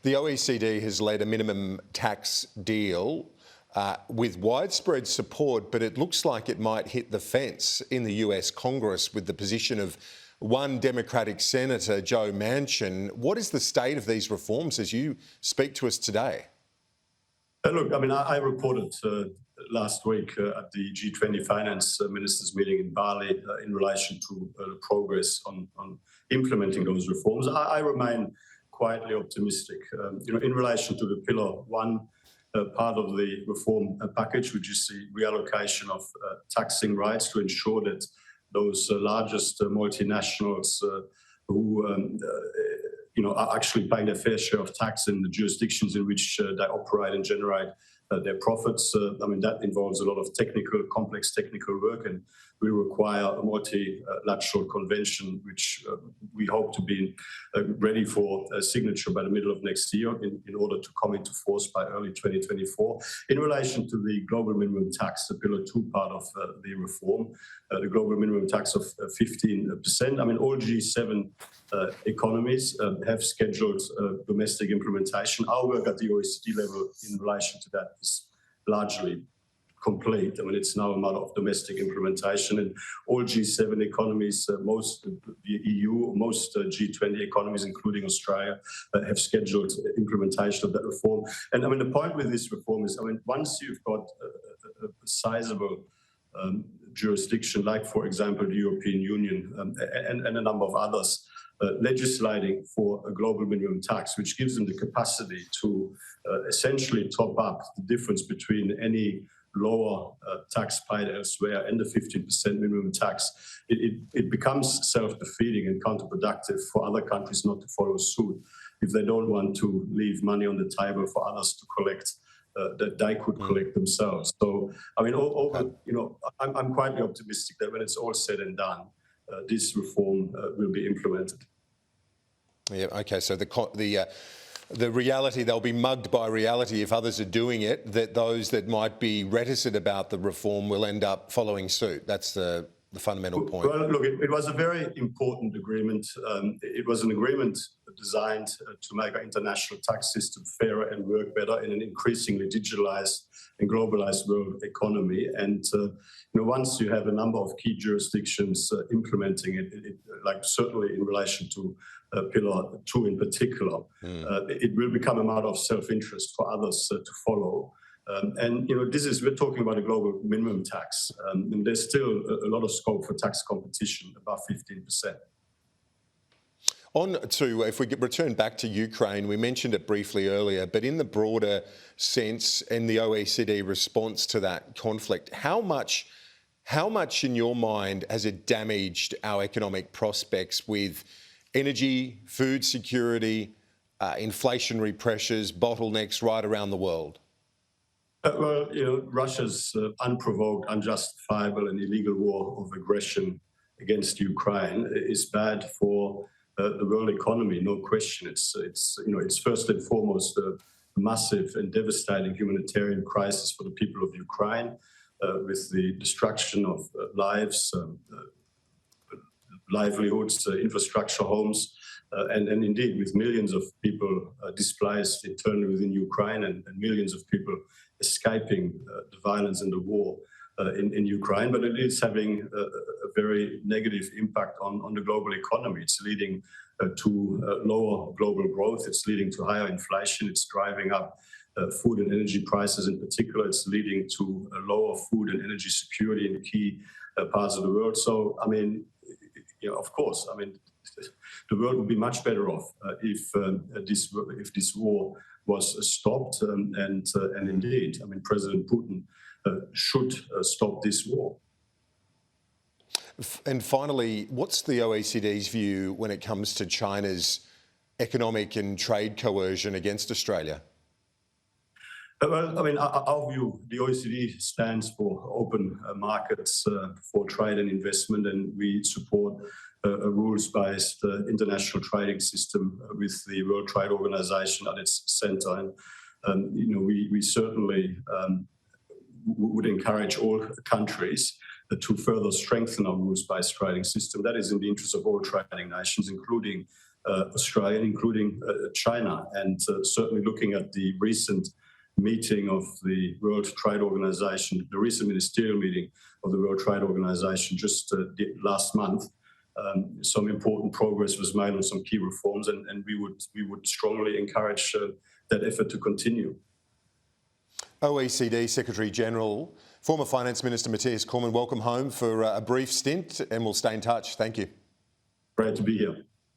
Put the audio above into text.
The OECD has led a minimum tax deal with widespread support, but it looks like it might hit the fence in the US Congress with the position of one Democratic Senator, Joe Manchin. What is the state of these reforms as you speak to us today? Look, I mean, I reported last week at the G20 finance ministers meeting in Bali in relation to progress on implementing those reforms. I remain quietly optimistic. In relation to the Pillar 1 part of the reform package, which is the reallocation of taxing rights to ensure that those largest multinationals who are actually paying their fair share of tax in the jurisdictions in which they operate and generate their profits. I mean, that involves a lot of complex technical work, and we require a multilateral convention, which we hope to be ready for a signature by the middle of next year in order to come into force by early 2024. In relation to the global minimum tax, the Pillar 2 part of the reform, the global minimum tax of 15%. I mean, all G7 economies have scheduled domestic implementation. Our work at the OECD level in relation to that is largely complete. I mean, it's now a matter of domestic implementation, and all G7 economies, most the EU, most G20 economies, including Australia, have scheduled implementation of that reform. And I mean, the point with this reform is, I mean, once you've got a sizable jurisdiction, like, for example, the European Union and a number of others, legislating for a global minimum tax, which gives them the capacity to essentially top up the difference between any lower tax paid elsewhere and the 15% minimum tax, it becomes self-defeating and counterproductive for other countries not to follow suit if they don't want to leave money on the table for others to collect that they could collect themselves. So, I mean, I'm quite optimistic that when it's all said and done, this reform will be implemented. Yeah. Okay. So the reality, they'll be mugged by reality if others are doing it, that those that might be reticent about the reform will end up following suit. That's the fundamental point. Well, look, it was a very important agreement. It was an agreement designed to make our international tax system fairer and work better in an increasingly digitalized and globalized world economy. And once you have a number of key jurisdictions implementing it, like certainly in relation to Pillar 2 in particular, it will become a matter of self-interest for others to follow. We're talking about a global minimum tax, and there's still a lot of scope for tax competition, about 15%. If we return back to Ukraine, we mentioned it briefly earlier, but in the broader sense and the OECD response to that conflict, how much in your mind has it damaged our economic prospects with energy, food security, inflationary pressures, bottlenecks right around the world? Russia's unprovoked, unjustifiable and illegal war of aggression against Ukraine is bad for the world economy, no question. It's first and foremost a massive and devastating humanitarian crisis for the people of Ukraine, with the destruction of lives, livelihoods, infrastructure, homes, and indeed with millions of people displaced internally within Ukraine and millions of people escaping the violence and the war in Ukraine. But it is having a very negative impact on the global economy. It's leading to lower global growth. It's leading to higher inflation. It's driving up food and energy prices in particular. It's leading to lower food and energy security in key parts of the world. So, I mean, of course, I mean, the world would be much better off if this war was stopped. And indeed, I mean, President Putin should stop this war. And finally, what's the OECD's view when it comes to China's economic and trade coercion against Australia? Well, I mean, our view, the OECD stands for open markets for trade and investment, and we support a rules-based international trading system with the World Trade Organization at its center. And, we certainly would encourage all countries to further strengthen our rules-based trading system. That is in the interest of all trading nations, including Australia, including China. And certainly looking at the recent meeting of the World Trade Organization, the recent ministerial meeting of the World Trade Organization just last month, some important progress was made on some key reforms, and we would strongly encourage that effort to continue. OECD Secretary-General, former Finance Minister Mathias Cormann, welcome home for a brief stint, and we'll stay in touch. Thank you. Great to be here.